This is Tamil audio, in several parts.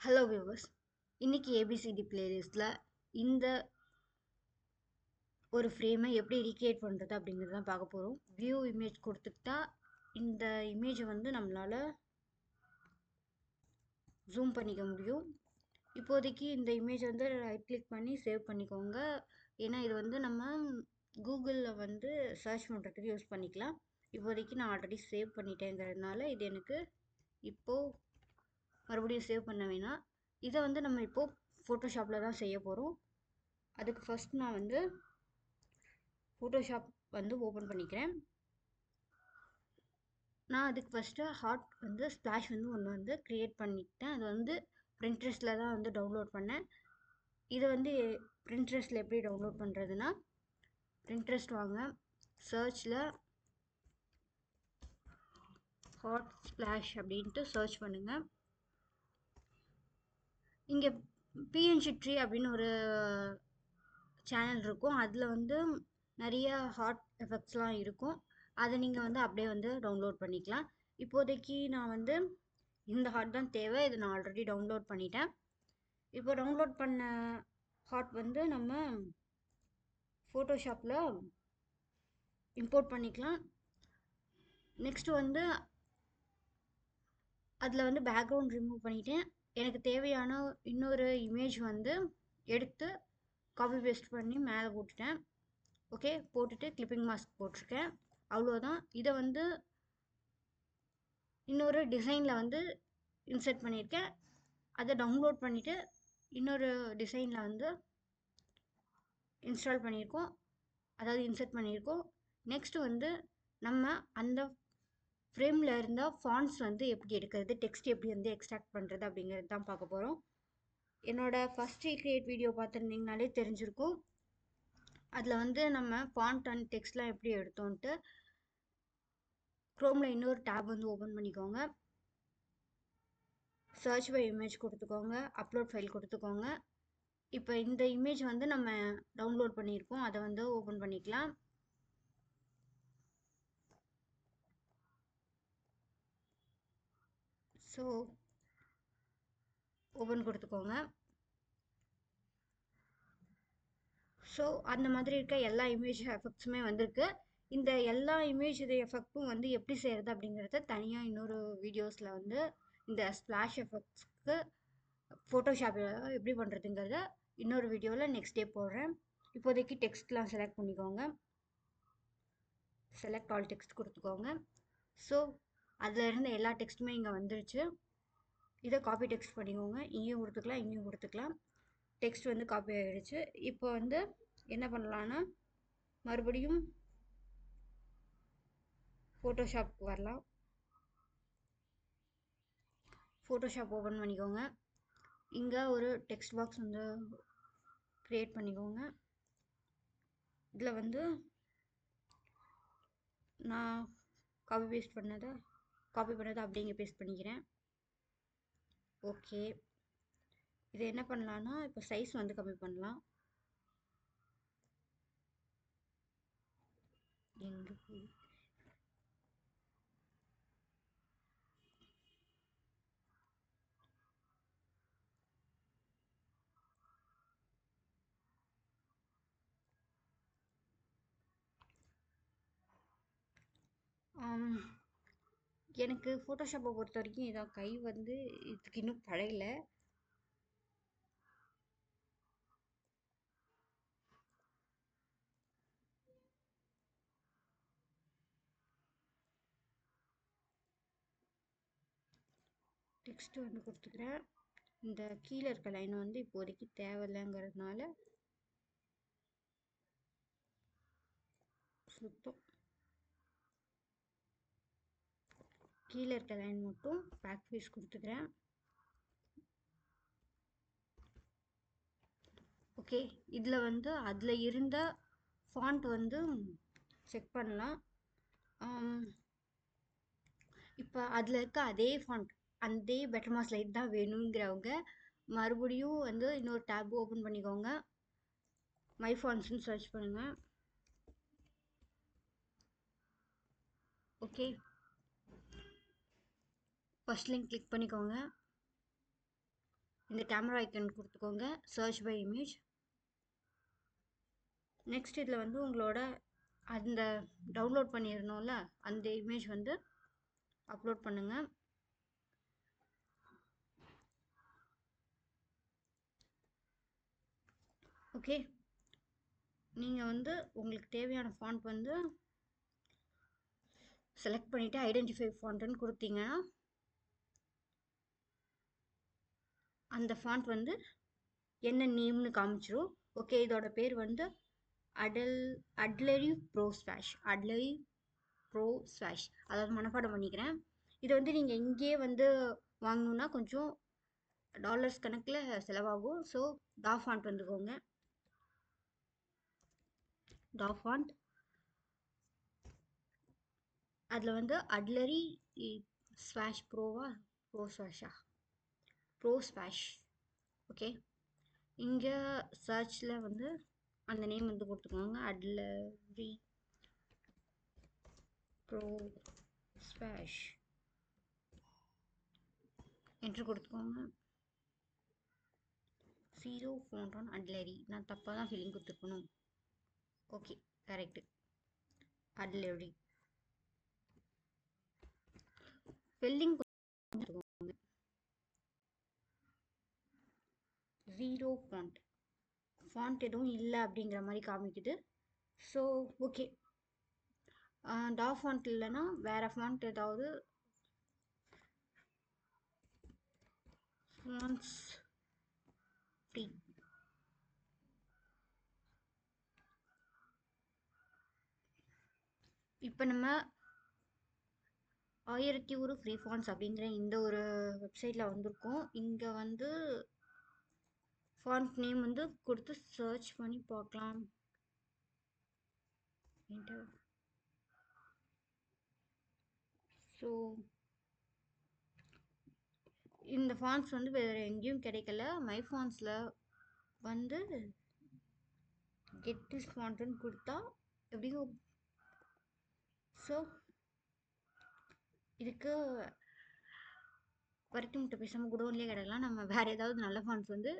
ஹலோ வியூவர்ஸ், இன்னைக்கு ஏபிசிடி பிளேலிஸ்ட்டில் இந்த ஒரு ஃப்ரேமை எப்படி ரீக்ரியேட் பண்ணுறது அப்படிங்கிறது தான் பார்க்க போகிறோம். வியூ இமேஜ் கொடுத்துக்கிட்டா இந்த இமேஜை வந்து நம்மளால் ஜூம் பண்ணிக்க முடியும். இப்போதைக்கு இந்த இமேஜ் வந்து ரைட் கிளிக் பண்ணி சேவ் பண்ணிக்கோங்க. ஏன்னா இது வந்து நம்ம கூகுளில் வந்து சர்ச் பண்ணுறதுக்கு யூஸ் பண்ணிக்கலாம். இப்போதைக்கு நான் ஆல்ரெடி சேவ் பண்ணிட்டேங்கிறதுனால இது எனக்கு இப்போது மறுபடியும் சேவ் பண்ண வேணாம். இதை வந்து நம்ம இப்போது ஃபோட்டோஷாப்பில் தான் செய்ய போகிறோம். அதுக்கு ஃபஸ்ட் நான் வந்து ஃபோட்டோஷாப் வந்து ஓப்பன் பண்ணிக்கிறேன். நான் அதுக்கு ஃபஸ்ட்டு ஹார்ட் வந்து ஸ்ப்ளாஷ் வந்து ஒன்று வந்து க்ரியேட் பண்ணிட்டேன். அது வந்து பிரிண்ட்ரெஸ்ட்டில் தான் வந்து டவுன்லோட் பண்ணேன். இதை வந்து பிரிண்ட்ரெஸ்ட்டில் எப்படி டவுன்லோட் பண்ணுறதுன்னா, பிரிண்ட்ரெஸ்ட் வாங்க, சர்ச்சில் ஹாட் ஸ்ப்ளாஷ் அப்படின்ட்டு சர்ச் பண்ணுங்கள். இங்கே பிஎன்ஜி ட்ரீ அப்படின்னு ஒரு சேனல் இருக்கும். அதில் வந்து நிறைய ஹாட் எஃபெக்ட்ஸ்லாம் இருக்கும். அதை நீங்கள் வந்து அப்படியே வந்து டவுன்லோட் பண்ணிக்கலாம். இப்போதைக்கு நான் வந்து இந்த ஹாட் தான் தேவை. இதை நான் ஆல்ரெடி டவுன்லோட் பண்ணிட்டேன். இப்போ டவுன்லோட் பண்ண ஹாட் வந்து நம்ம ஃபோட்டோஷாப்பில் இம்போர்ட் பண்ணிக்கலாம். நெக்ஸ்ட்டு வந்து அதில் வந்து பேக்ரவுண்ட் ரிமூவ் பண்ணிட்டேன். எனக்கு தேவையான இன்னொரு இமேஜ் வந்து எடுத்து காப்பி பேஸ்ட் பண்ணி மேலே போட்டுட்டேன். ஓகே, போட்டுட்டு கிளிப்பிங் மாஸ்க் போட்டிருக்கேன். அவ்வளோதான். இதை வந்து இன்னொரு டிசைனில் வந்து இன்சர்ட் பண்ணியிருக்கேன். அதை டவுன்லோட் பண்ணிவிட்டு இன்னொரு டிசைனில் வந்து இன்ஸ்டால் பண்ணியிருக்கோம், அதாவது இன்சர்ட் பண்ணியிருக்கோம். நெக்ஸ்ட்டு வந்து நம்ம அந்த ஃப்ரேமில் இருந்த ஃபாண்ட்ஸ் வந்து எப்படி எடுக்கிறது, டெக்ஸ்ட் எப்படி வந்து எக்ஸ்ட்ராக்ட் பண்ணுறது அப்படிங்கிறது தான் பார்க்க போகிறோம். என்னோடய ஃபஸ்ட் ரீக்ரியேட் வீடியோ பார்த்துருந்தீங்கனாலே தெரிஞ்சிருக்கும். அதில் வந்து நம்ம ஃபாண்ட் அண்ட் டெக்ஸ்ட்லாம் எப்படி எடுத்தோன்ட்டு. க்ரோமில் இன்னொரு டேப் வந்து ஓப்பன் பண்ணிக்கோங்க. சர்ச் பை இமேஜ் கொடுத்துக்கோங்க, அப்லோட் ஃபைல் கொடுத்துக்கோங்க. இப்போ இந்த இமேஜ் வந்து நம்ம டவுன்லோட் பண்ணியிருக்கோம், அதை வந்து ஓப்பன் பண்ணிக்கலாம். ஸோ ஓப்பன் கொடுத்துக்கோங்க. ஸோ அந்த மாதிரி இருக்க எல்லா இமேஜ் எஃபெக்ட்ஸுமே வந்திருக்கு. இந்த எல்லா இமேஜ் எஃபெக்ட்டும் வந்து எப்படி செய்கிறது அப்படிங்கிறத தனியாக இன்னொரு வீடியோஸில் வந்து இந்த ஸ்ப்ளாஷ் எஃபெக்ட்ஸ்க்கு ஃபோட்டோஷாப்பில் எப்படி பண்ணுறதுங்கிறத இன்னொரு வீடியோவில் நெக்ஸ்ட் டே போடுறேன். இப்போதைக்கு டெக்ஸ்ட்லாம் செலக்ட் பண்ணிக்கோங்க. செலக்ட் ஆல் டெக்ஸ்ட் கொடுத்துக்கோங்க. ஸோ அதில் இருந்த எல்லா டெக்ஸ்ட்டுமே இங்கே வந்துருச்சு. இதை காப்பி டெக்ஸ்ட் பண்ணிக்கோங்க. இங்கேயும் கொடுத்துக்கலாம், இங்கேயும் கொடுத்துக்கலாம். டெக்ஸ்ட் வந்து காப்பி ஆகிடுச்சு. இப்போ வந்து என்ன பண்ணலான்னா, மறுபடியும் ஃபோட்டோஷாப் வரலாம். ஃபோட்டோஷாப் ஓப்பன் பண்ணிக்கோங்க. இங்கே ஒரு டெக்ஸ்ட் பாக்ஸ் வந்து க்ரியேட் பண்ணிக்கோங்க. இதில் வந்து நான் காப்பி பண்ணதை அப்படியே இங்கே பேஸ்ட் பண்ணிக்கிறேன். ஓகே, இதை என்ன பண்ணலான்னா, இப்போ சைஸ் வந்து கம்மி பண்ணலாம். எங்கே போய் எனக்கு ஃபோட்டோஷாப்பை பொறுத்த வரைக்கும் இதான் கை வந்து இதுக்கு இன்னும் பழகலை. டெக்ஸ்ட் வந்து கொடுத்துக்கிறேன். இந்த கீழே இருக்க லைன் வந்து இப்போதைக்கு தேவையில்லைங்கிறதுனால சுத்தம் கீழே இருக்க லைன் மட்டும் பேக் ஃபேஸ் கொடுத்துக்கிறேன். ஓகே, இதில் வந்து அதில் இருந்த ஃபாண்ட் வந்து செக் பண்ணலாம். இப்போ அதில் இருக்க அதே ஃபாண்ட், அதே பெட்டர் மாஸ் லைட் தான் வேணுங்கிறவங்க மறுபடியும் வந்து இன்னொரு டேப் ஓப்பன் பண்ணிக்கோங்க. மை ஃபாண்ட்ஸ்னு சர்ச் பண்ணுங்கள். ஓகே, ஃபர்ஸ்ட் லிங்க் கிளிக் பண்ணிக்கோங்க. இந்த கேமரா ஐக்கன் கொடுத்துக்கோங்க, சர்ச் பை இமேஜ். நெக்ஸ்ட் இதில் வந்து உங்களோட அந்த டவுன்லோட் பண்ணியிருந்தோம்ல அந்த இமேஜ் வந்து அப்லோட் பண்ணுங்கள். ஓகே, நீங்கள் வந்து உங்களுக்கு தேவையான ஃபாண்ட் வந்து செலக்ட் பண்ணிவிட்டு ஐடென்டிஃபை ஃபாண்ட்டுன்னு கொடுத்தீங்கன்னா அந்த ஃபாண்ட் வந்து என்ன நேம்னு காமிச்சிரும். ஓகே, இதோட பேர் வந்து அட்லரி ப்ரோ ஸ்வாஷ், அதாவது மனப்பாடம் பண்ணிக்கிறேன். இது வந்து நீங்கள் இங்கேயே வந்து வாங்கணுன்னா கொஞ்சம் டாலர்ஸ் கணக்கில் செலவாகும். ஸோ ஃபாண்ட் வந்துக்கோங்க, ஃபாண்ட். அதில் வந்து Adlery swash pro swash. Okay, இங்கே சர்ச்சில் வந்து அந்த நேம் வந்து கொடுத்துக்கோங்க, அட்லரி ப்ரோ ஸ்வாஷ். என்ட்ரு கொடுத்துக்கோங்க. 0 ஃபாண்ட் ஆன் அட்லரி. நான் தப்பாக தான் ஃபில்லிங் கொடுத்துருக்கணும். Okay, correct. Adlery spelling 0 font எதுவும் இல்லை அப்படிங்கிற மாதிரி காமிக்குது. ஸோ ஓகே, ஃபாண்ட் இல்லைன்னா வேறு ஃபாண்ட் ஏதாவது ஃபாண்ட்ஸ் ஃப்ரீ. இப்போ நம்ம 1001 ஃப்ரீ ஃபாண்ட்ஸ் அப்படிங்கிற இந்த ஒரு வெப்சைட்டில் வந்திருக்கோம். இங்கே வந்து ஃபாண்ட் நேம் வந்து கொடுத்து சர்ச் பண்ணி பார்க்கலாம். ஸோ இந்த ஃபாண்ட்ஸ் வந்து வேறு எங்கேயும் கிடைக்கல. மை ஃபாண்ட்ஸில் வந்து கெட் திஸ் ஃபாண்ட்டுன்னு கொடுத்தா எப்படியும். ஸோ இதுக்கு வரைக்கும் முட்டை பேசாமல் குடோன்லேயே கிடக்கலாம். நம்ம வேறு ஏதாவது நல்ல ஃபாண்ட்ஸ் வந்து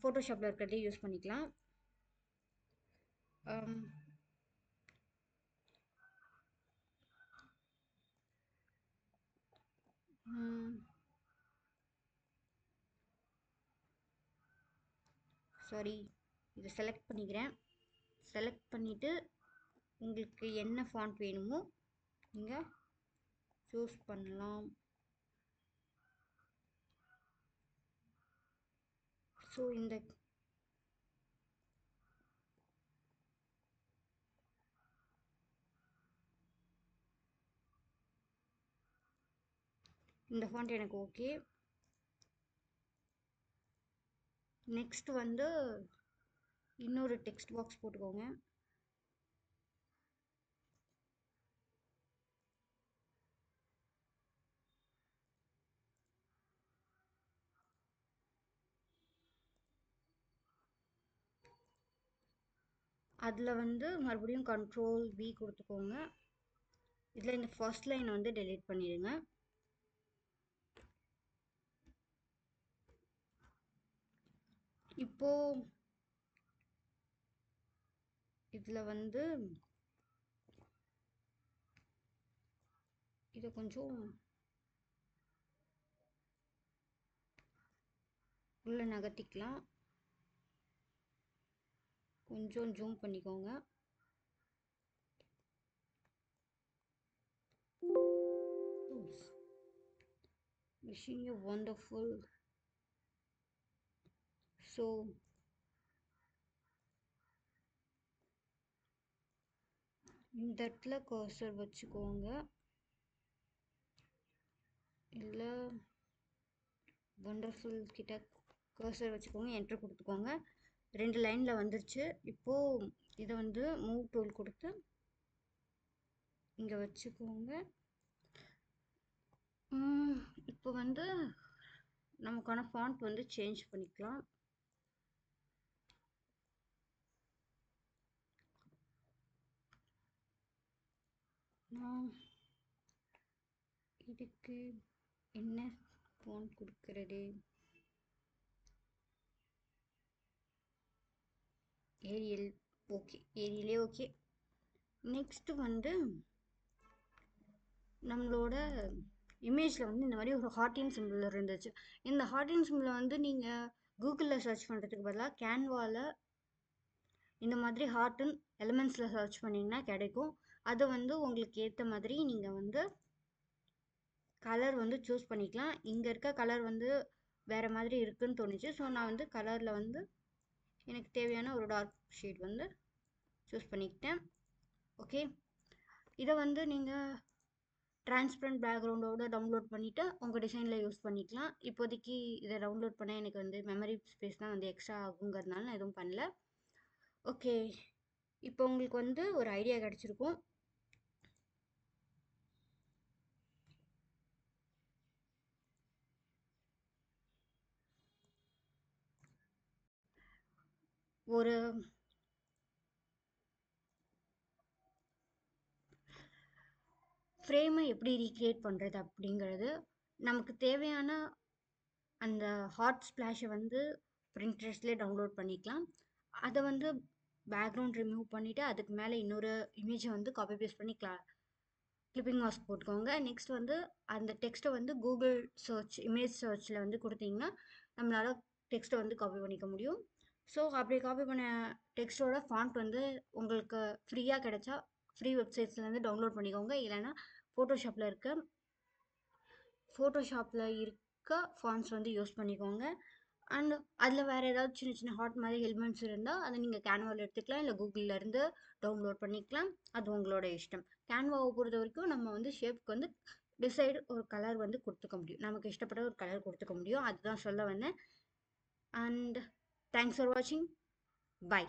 ஃபோட்டோஷாப்பில் இருக்கிறதே யூஸ் பண்ணிக்கலாம். சாரி, இதை செலக்ட் பண்ணிக்கிறேன். செலக்ட் பண்ணிவிட்டு உங்களுக்கு என்ன ஃபாண்ட் வேணுமோ நீங்கள் சூஸ் பண்ணலாம். ஸோ இந்த ஃபாண்ட் எனக்கு ஓகே. நெக்ஸ்ட் வந்து இன்னொரு டெக்ஸ்ட் பாக்ஸ் போட்டுக்கோங்க. அதில் வந்து மறுபடியும் Ctrl+V கொடுத்துக்கோங்க. இதில் இந்த ஃபர்ஸ்ட் லைன் வந்து டெலீட் பண்ணிடுங்க. இப்போ இதில் வந்து இதை கொஞ்சம் உள்ள நகர்த்திக்கலாம். கொஞ்சம் ஜூம் பண்ணிக்கோங்க. Wishing you wonderful. ஸோ இந்த இடத்துல கர்சர் வச்சுக்கோங்க. இல்லை வண்டர்ஃபுல் கிட்ட கர்சர் வச்சுக்கோங்க, என்ட்ரு கொடுத்துக்கோங்க. 2 லைனில் வந்துருச்சு. இப்போது இதை வந்து மூவ் டூல் கொடுத்து இங்கே வச்சுக்கோங்க. இப்போ வந்து நமக்கான ஃபாண்ட் வந்து சேஞ்ச் பண்ணிக்கலாம். இதுக்கு என்ன ஃபாண்ட் கொடுக்கறது? ஏரியல் ஓகே, ஏரியலே ஓகே. நெக்ஸ்ட் வந்து நம்மளோட இமேஜில் வந்து இந்த மாதிரி ஒரு ஹார்டின் சிம்பிள் இருந்துச்சு. இந்த ஹார்டின் சிம்பிளை வந்து நீங்கள் கூகுளில் சர்ச் பண்ணுறதுக்கு பதிலாக கேன்வாவில் இந்த மாதிரி ஹார்ட்டன் எலிமெண்ட்ஸில் சர்ச் பண்ணிங்கன்னா கிடைக்கும். அது வந்து உங்களுக்கு ஏற்ற மாதிரி நீங்கள் வந்து கலர் வந்து சூஸ் பண்ணிக்கலாம். இங்கே இருக்க கலர் வந்து வேறு மாதிரி இருக்குன்னு தோணுச்சு. ஸோ நான் வந்து கலரில் வந்து எனக்கு தேவையான ஒரு டார்க் ஷேட் வந்து சூஸ் பண்ணிக்கிட்டேன். ஓகே, இதை வந்து நீங்கள் டிரான்ஸ்பரண்ட் பேக்ரவுண்டோடு டவுன்லோட் பண்ணிவிட்டு உங்கள் டிசைனில் யூஸ் பண்ணிக்கலாம். இப்போதைக்கு இதை டவுன்லோட் பண்ண எனக்கு வந்து மெமரி ஸ்பேஸ் தான் வந்து எக்ஸ்ட்ரா ஆகுங்கிறதுனால நான் எதுவும் பண்ணல. ஓகே, இப்போ உங்களுக்கு வந்து ஒரு ஐடியா கிடச்சிருக்கும். ஒரு ஃப்ரேமை எப்படி ரீக்ரியேட் பண்ணுறது அப்படிங்கிறது, நமக்கு தேவையான அந்த ஹாட் ஸ்ப்ளாஷை வந்து பிரிண்ட்ரெஸ்ட்லேயே டவுன்லோட் பண்ணிக்கலாம். அதை வந்து பேக்ரவுண்ட் ரிமூவ் பண்ணிவிட்டு அதுக்கு மேலே இன்னொரு இமேஜை வந்து காப்பி பேஸ்ட் பண்ணி கிளிப்பிங் மாஸ்க் போட்டுக்கோங்க. நெக்ஸ்ட் வந்து அந்த டெக்ஸ்ட்டை வந்து கூகுள் சர்ச் இமேஜ் சர்ச்சில் வந்து கொடுத்தீங்கன்னா நம்மளால் டெக்ஸ்ட்டை வந்து காப்பி பண்ணிக்க முடியும். ஸோ அப்படி காப்பி பண்ண டெக்ஸ்ட்டோட ஃபாண்ட் வந்து உங்களுக்கு ஃப்ரீயாக கிடைச்சா ஃப்ரீ வெப்சைட்ஸ்லேருந்து டவுன்லோட் பண்ணிக்கோங்க. இல்லைன்னா ஃபோட்டோஷாப்பில் இருக்க ஃபாண்ட்ஸ் வந்து யூஸ் பண்ணிக்கோங்க. அண்ட் அதில் வேறு ஏதாவது சின்ன சின்ன ஹாட் மாதிரி எலிமெண்ட்ஸ் இருந்தால் அதை நீங்கள் கேன்வாவில் எடுத்துக்கலாம், இல்லை கூகுளிலேருந்து டவுன்லோட் பண்ணிக்கலாம். அது உங்களோட இஷ்டம். கேன்வாவை பொறுத்த வரைக்கும் நம்ம வந்து ஷேப்க்கு வந்து டிசைடு ஒரு கலர் வந்து கொடுத்துக்க முடியும். நமக்கு இஷ்டப்பட்ட ஒரு கலர் கொடுத்துக்க முடியும். அதுதான் சொல்ல வந்தேன். அண்ட் தேங்க்ஸ் ஃபார் வாட்சிங். பை.